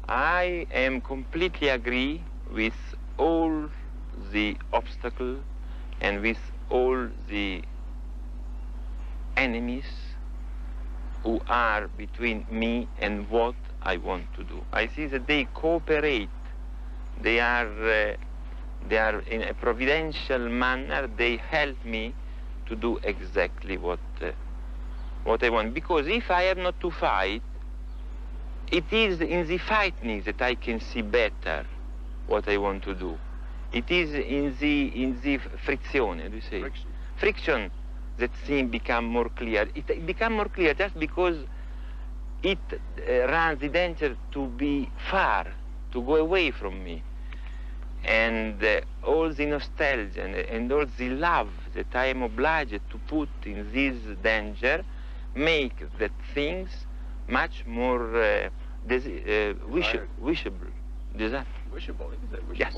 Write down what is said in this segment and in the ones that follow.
I am completely agree with all the obstacles and with all the enemies who are between me and what I want to do. I see that they cooperate. They are in a providential manner. They help me to do exactly what I want. Because if I have not to fight, it is in the fighting that I can see better what I want to do. It is in the friction, do you say? Friction that things become more clear. It become more clear just because it runs the danger to be far, to go away from me. And all the nostalgia and all the love that I am obliged to put in this danger make that things much more wishable. Desire. Wishable, is it? Wishable? Yes.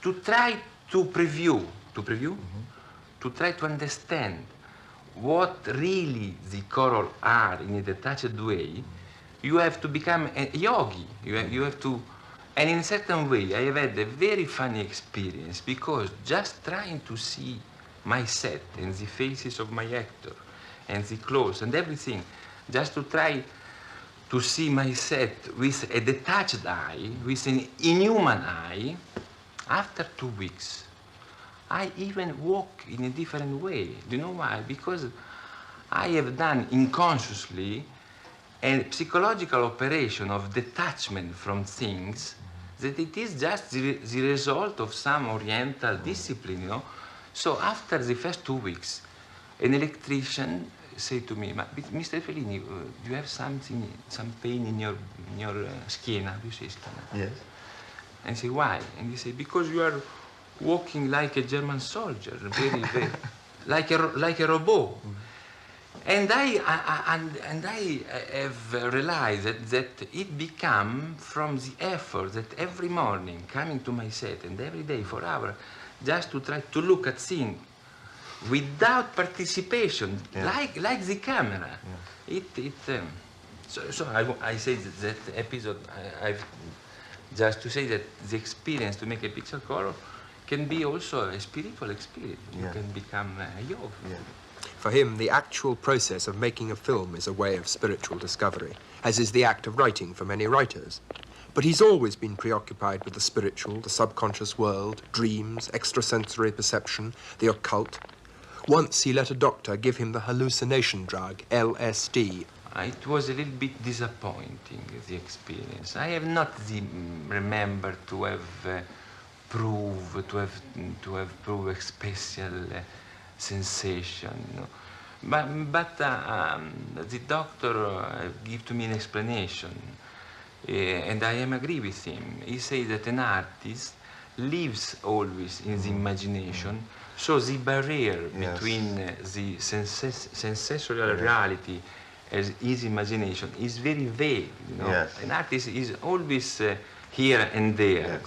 To try to preview, to try to understand what really the color are in a detached way, you have to become a yogi. You have to, and in a certain way, I have had a very funny experience because just trying to see my set and the faces of my actor and the clothes and everything, just to try to see my set with a detached eye, with an inhuman eye, after 2 weeks, I even walk in a different way. Do you know why? Because I have done unconsciously a psychological operation of detachment from things that it is just the result of some Oriental discipline, you know. So after the first 2 weeks, an electrician said to me, Mr. Fellini, you have something, some pain in your schiena, you say schiena? Yes. And I say, why? And he said, because you are walking like a German soldier, very, like a robot. And I have realized that it become from the effort that every morning coming to my set and every day for hours, just to try to look at things without participation, like the camera. So I say that episode, I've just to say that the experience to make a picture color can be also a spiritual experience. You can become a yogi. Yeah. For him, the actual process of making a film is a way of spiritual discovery, as is the act of writing for many writers. But he's always been preoccupied with the spiritual, the subconscious world, dreams, extrasensory perception, the occult. Once he let a doctor give him the hallucination drug, LSD. It was a little bit disappointing, the experience. I have not remembered to have proved a special sensation, you know. But the doctor gave to me an explanation, and I am agree with him. He says that an artist lives always in the imagination, so the barrier between the sensorial reality as his imagination is very vague, you know. Yes. An artist is always here and there,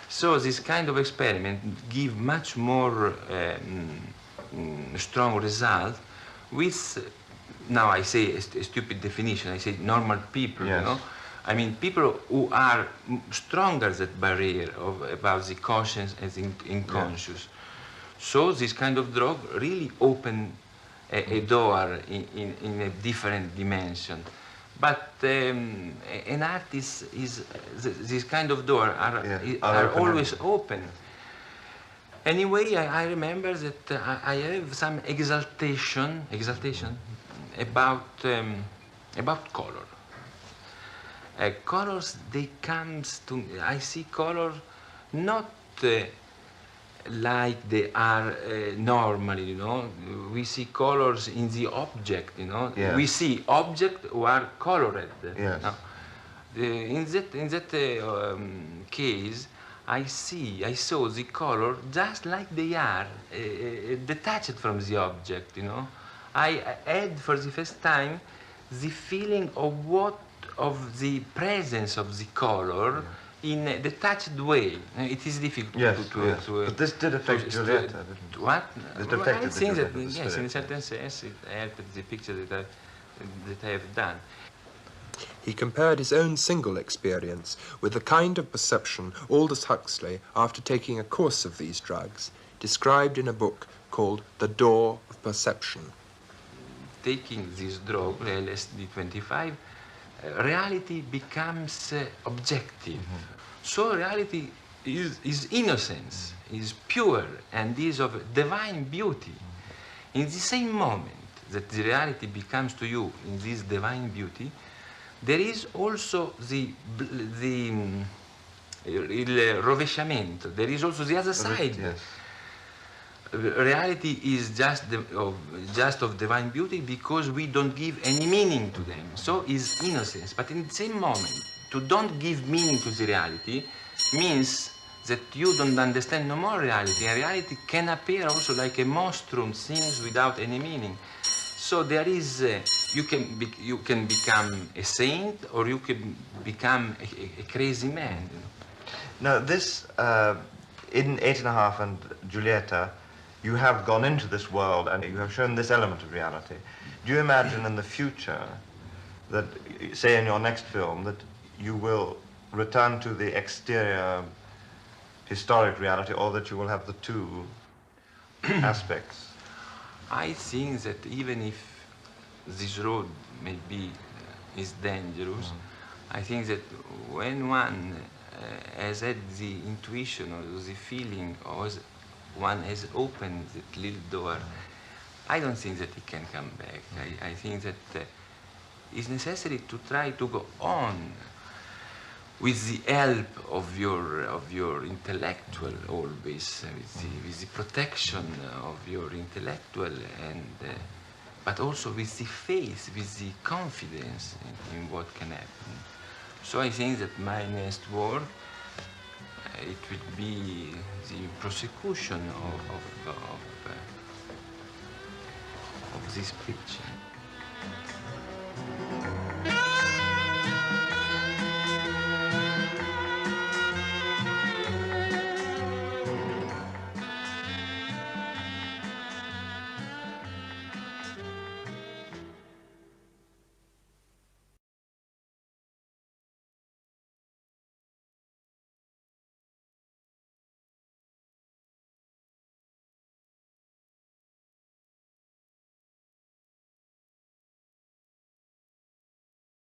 So this kind of experiment give much more strong result with, now I say a stupid definition, I say normal people, you know. I mean, people who are stronger that barrier about the conscious and the unconscious. So this kind of drug really open a door in a different dimension. But an artist is, this kind of door are always open. Anyway, I remember that I have some exaltation about color. Colors, they comes to, I see color not like they are normally, you know. We see colors in the object, you know. We see objects who are colored. No? In that case, I saw the color just like they are, detached from the object, you know. I had for the first time the feeling of the presence of the color in a detached way. It is difficult to but this did affect Giulietta, didn't it? What? It affected I the think that, Giulietta, the yes, in a spirit, certain sense, it helped the picture that I have done. He compared his own single experience with the kind of perception Aldous Huxley, after taking a course of these drugs, described in a book called The Door of Perception. Taking this drug, LSD 25, reality becomes objective. So reality is innocence, is pure, and is of divine beauty. In the same moment that the reality becomes to you in this divine beauty, there is also il rovesciamento. There is also the other side. Yes. Reality is just of divine beauty because we don't give any meaning to them. So is innocence. But in the same moment, to don't give meaning to the reality means that you don't understand no more reality. And reality can appear also like a monstrum, things without any meaning. So there is, you can become a saint or you can become a crazy man. You know? Now, this, in 8.5 and Giulietta, you have gone into this world and you have shown this element of reality. Do you imagine in the future that, say in your next film, that you will return to the exterior historic reality, or that you will have the two aspects? I think that even if this road maybe is dangerous, I think that when one has had the intuition or the feeling, or one has opened that little door, I don't think that it can come back. I think that it's necessary to try to go on with the help of your intellectual always, with the protection of your intellectual, and but also with the faith, with the confidence in what can happen. So I think that my next work, it will be the prosecution of this picture.